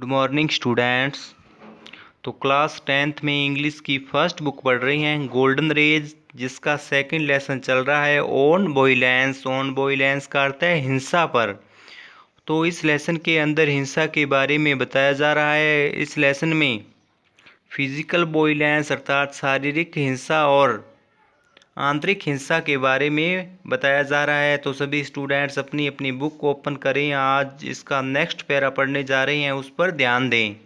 Good morning students. तो class 10th में English की फर्स्ट बुक पढ़ रही हैं गोल्डन रेज, जिसका सेकंड लेसन चल रहा है ऑन वॉयलेंस। ऑन वॉयलेंस का अर्थ है हिंसा पर। तो इस लेसन के अंदर हिंसा के बारे में बताया जा रहा है। इस लेसन में फिजिकल वॉयलेंस अर्थात शारीरिक हिंसा और आंतरिक हिंसा के बारे में बताया जा रहा है। तो सभी स्टूडेंट्स अपनी अपनी बुक को ओपन करें। आज इसका नेक्स्ट पैरा पढ़ने जा रहे हैं, उस पर ध्यान दें।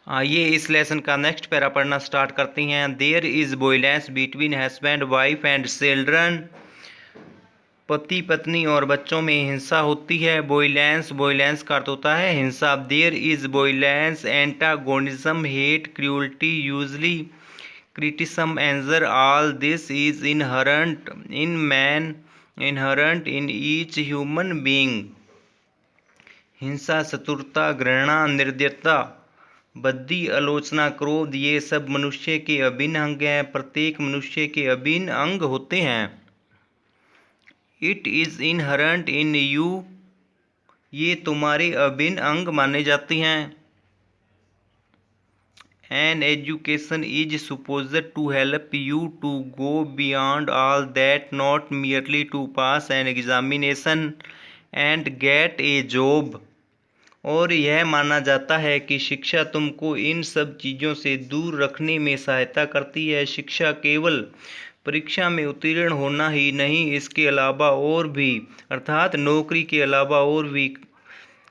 आइए इस लेसन का नेक्स्ट पैरा पढ़ना स्टार्ट करते हैं। There is violence between husband wife and children. पति पत्नी और बच्चों में हिंसा होती है। वॉयलेंस वॉयलेंस का अर्थ होता है हिंसा। There is violence, antagonism, hate, cruelty, usually criticism, anger, all this is inherent in man, inherent in each human being। हिंसा, चतुरता, घृणा, निर्दयता, बद्दी, आलोचना, क्रोध, ये सब मनुष्य के अभिन्न अंग हैं। प्रत्येक मनुष्य के अभिन्न अंग होते हैं। It is inherent in you, ये तुम्हारे अभिन्न अंग माने जाते हैं। An education is supposed to help you to go beyond all that, not merely to pass an examination and get a job। और यह माना जाता है कि शिक्षा तुमको इन सब चीज़ों से दूर रखने में सहायता करती है। शिक्षा केवल परीक्षा में उत्तीर्ण होना ही नहीं, इसके अलावा और भी अर्थात नौकरी के अलावा और भी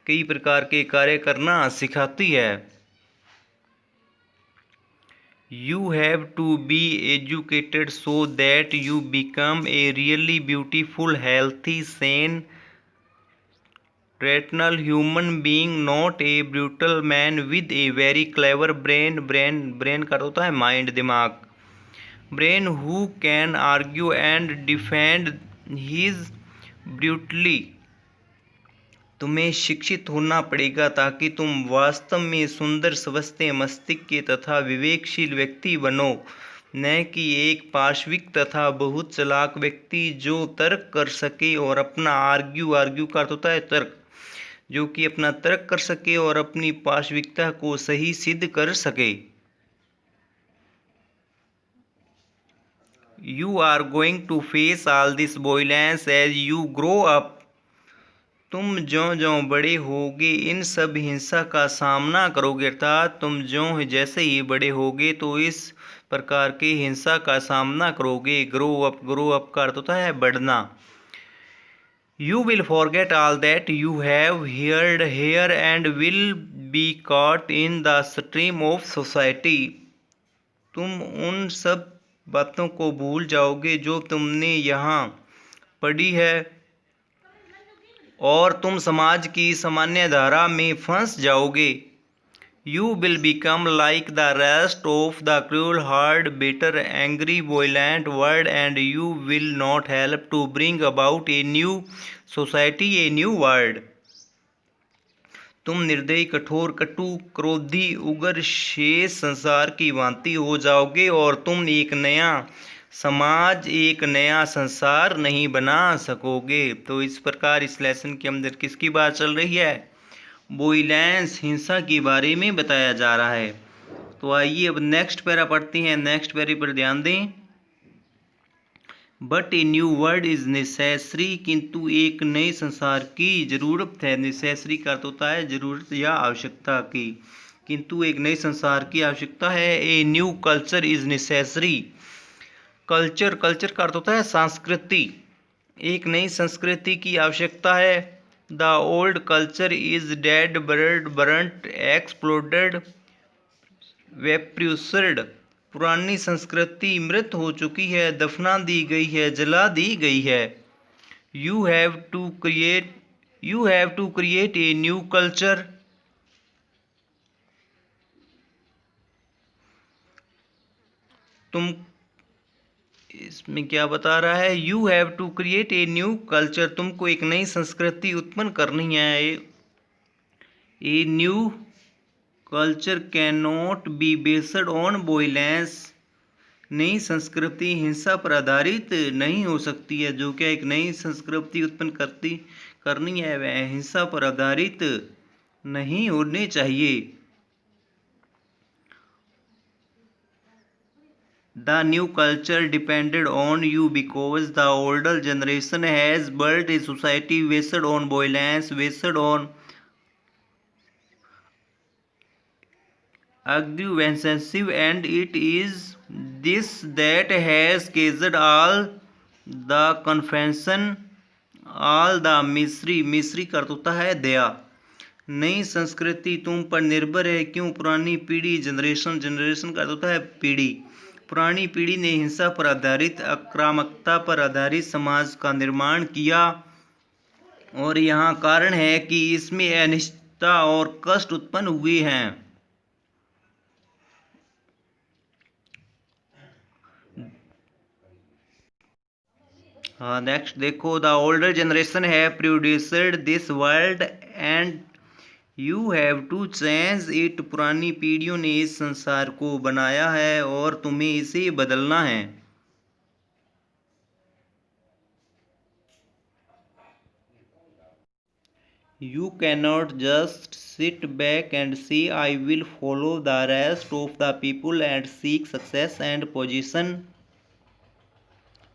कई प्रकार के कार्य करना सिखाती है। You have to be educated so that you become a really beautiful, healthy, sane, rational human being, not a brutal man with a very clever brain। brain का होता है माइंड, दिमाग। brain who can argue and defend his brutally। तुम्हें शिक्षित होना पड़ेगा ताकि तुम वास्तव में सुंदर, स्वस्थ मस्तिष्क के तथा विवेकशील व्यक्ति बनो, न कि एक पाशविक तथा बहुत चालाक व्यक्ति जो तर्क कर सके और अपना आर्ग्यू का अर्थ होता है तर्क, जो कि अपना तर्क कर सके और अपनी पाशविकता को सही सिद्ध कर सके। You are going to face all this violence as you grow up. तुम ज्यों ज्यों बड़े होगे इन सब हिंसा का सामना करोगे, अर्थात तुम ज्यों जैसे ही बड़े होगे तो इस प्रकार की हिंसा का सामना करोगे। ग्रो अप का अर्थ होता है बढ़ना। You will forget all that you have heard here and will be caught in the stream of society. तुम उन सब बातों को भूल जाओगे जो तुमने यहाँ पढ़ी है और तुम समाज की सामान्य धारा में फंस जाओगे। You will become like the rest of the cruel, hard, bitter, angry, violent world and you will not help to bring about a new society, a new world. तुम निर्दयी, कठोर, कटु, क्रोधी, उग्र, शेष संसार की भांति हो जाओगे और तुम एक नया समाज, एक नया संसार नहीं बना सकोगे। तो इस प्रकार इस लेसन के अंदर किसकी बात चल रही है? वॉयलेंस, हिंसा के बारे में बताया जा रहा है। तो आइए अब नेक्स्ट पैरा पढ़ते हैं। नेक्स्ट पैरे पर ध्यान दें। But A new world is necessary, किंतु एक नए संसार की जरूरत है। नेसेसरी का अर्थ होता है जरूरत या आवश्यकता की, किंतु एक नए संसार की आवश्यकता है। A new culture is necessary. Culture का अर्थ होता है संस्कृति। एक नई संस्कृति की आवश्यकता है। The old culture is dead, burnt, exploded, vaporised. पुरानी संस्कृति मृत हो चुकी है, दफना दी गई है, जला दी गई है। You have to create a new culture. तुम इसमें क्या बता रहा है? You have to create a new culture, तुमको एक नई संस्कृति उत्पन्न करनी है। A new culture can not be based on violence. नई संस्कृति हिंसा पर आधारित नहीं हो सकती है। जो क्या एक नई संस्कृति उत्पन्न करनी है वह हिंसा पर आधारित नहीं होने चाहिए। The new culture depended on you because the older generation has built a society based on violence, based on aggressiveness, and it is this that has caused all the confusion, all the misery। मिस्री का अर्थ होता है दया। नई संस्कृति तुम पर निर्भर है क्यों? पुरानी पीढ़ी, जनरेशन, जनरेशन का अर्थ होता है पीढ़ी। पुरानी पीढ़ी ने हिंसा पर आधारित, आक्रामकता पर आधारित समाज का निर्माण किया, और यहाँ कारण है कि इसमें अनिश्चितता और कष्ट उत्पन्न हुए हैं। हाँ, नेक्स्ट देखो, the older generation has produced this world and you have to change it. पुरानी पीढ़ियों ने इस संसार को बनाया है और तुम्हें इसे बदलना है। You cannot just sit back and say I will follow the rest of the people and seek success and position।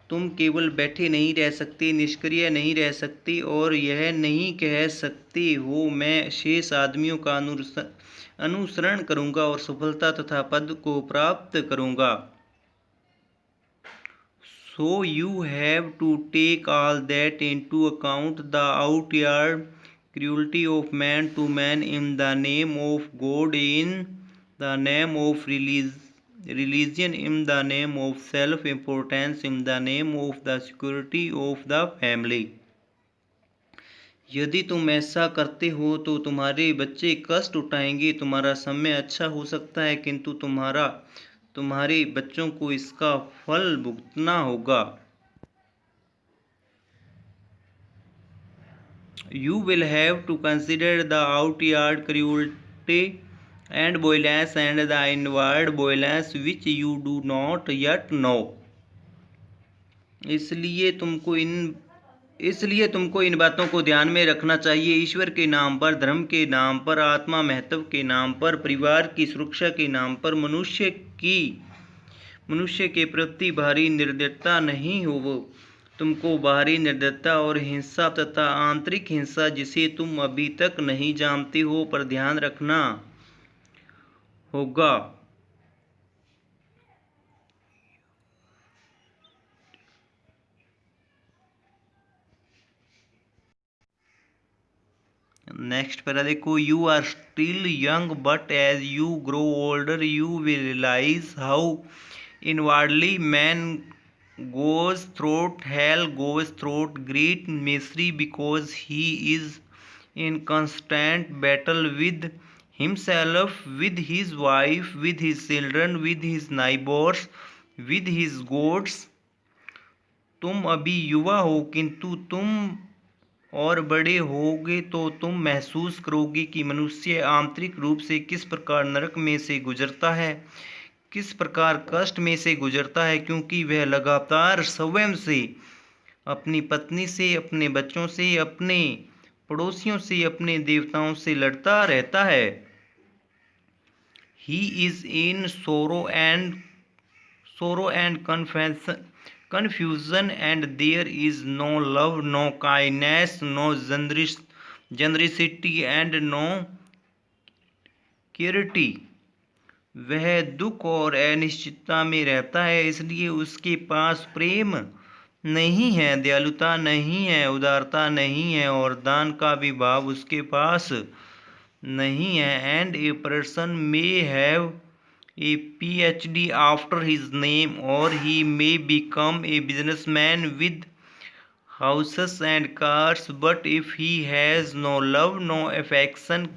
तुम केवल बैठे नहीं रह सकते, निष्क्रिय नहीं रह सकते और यह नहीं कह सकते हो मैं शेष आदमियों का अनुसरण करूंगा और सफलता तथा पद को प्राप्त करूंगा। So you have to take all that into account, the outward cruelty of man to man in the name of God, in the name of religion, in the name of self-importance, in the name of the security of the family। यदि तुम ऐसा करते हो तो तुम्हारे बच्चे कष्ट उठाएंगे। तुम्हारा समय अच्छा हो सकता है किंतु तुम्हारे बच्चों को इसका फल भुगतना होगा। You will have to consider the outward cruelty and violence and the inward violence which you do not yet know। इसलिए तुमको इन बातों को ध्यान में रखना चाहिए। ईश्वर के नाम पर, धर्म के नाम पर, आत्मा महत्व के नाम पर, परिवार की सुरक्षा के नाम पर मनुष्य के प्रति भारी निर्दयता नहीं हो। तुमको बाहरी निर्दयता और हिंसा तथा आंतरिक हिंसा जिसे तुम अभी तक नहीं जानते हो पर ध्यान रखना होगा। नेक्स्ट पैरा देखो, you are still young but as you grow older you will realize how inwardly man goes through hell, goes through great misery because he is in constant battle with himself, with his wife, with his children, with his neighbors, with his goats। तुम अभी युवा हो किंतु तुम और बड़े होगे तो तुम महसूस करोगे कि मनुष्य आंतरिक रूप से किस प्रकार नरक में से गुजरता है, किस प्रकार कष्ट में से गुजरता है, क्योंकि वह लगातार स्वयं से, अपनी पत्नी से, अपने बच्चों से, अपने पड़ोसियों से, अपने देवताओं से लड़ता रहता है। He is in sorrow and confusion, and there is no love, no kindness, no generosity and no charity। वह दुख और अनिश्चितता में रहता है, इसलिए उसके पास प्रेम नहीं है, दयालुता नहीं है, उदारता नहीं है और दान का भी भाव उसके पास नहीं है। And a person may have a PhD after his name or he may become a businessman with houses and cars, but if he has no love, no affection,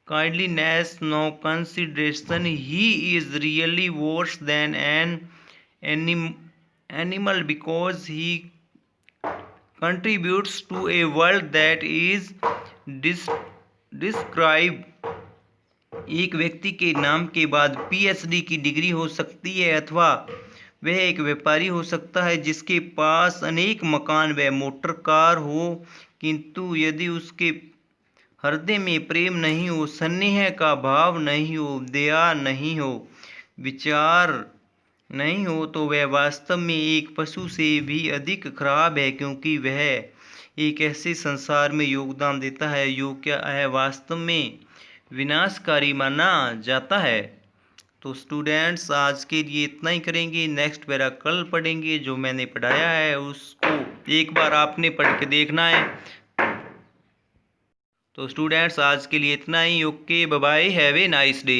kindliness, no consideration, he is really worse than an animal because he contributes to a world that is described। एक व्यक्ति के नाम के बाद PhD की degree हो सकती है अथवा वह एक व्यापारी हो सकता है जिसके पास अनेक मकान व मोटर कार हो, किंतु यदि उसके हृदय में प्रेम नहीं हो, स्नेह का भाव नहीं हो, दया नहीं हो, विचार नहीं हो तो वह वास्तव में एक पशु से भी अधिक खराब है, क्योंकि वह एक ऐसे संसार में योगदान देता है जो क्या है वास्तव में विनाशकारी माना जाता है। तो स्टूडेंट्स आज के लिए इतना ही करेंगे, नेक्स्ट पैरा कल पढ़ेंगे। जो मैंने पढ़ाया है उसको एक बार आपने पढ़ के देखना है। तो स्टूडेंट्स आज के लिए इतना ही। Okay, bye bye, have a nice day.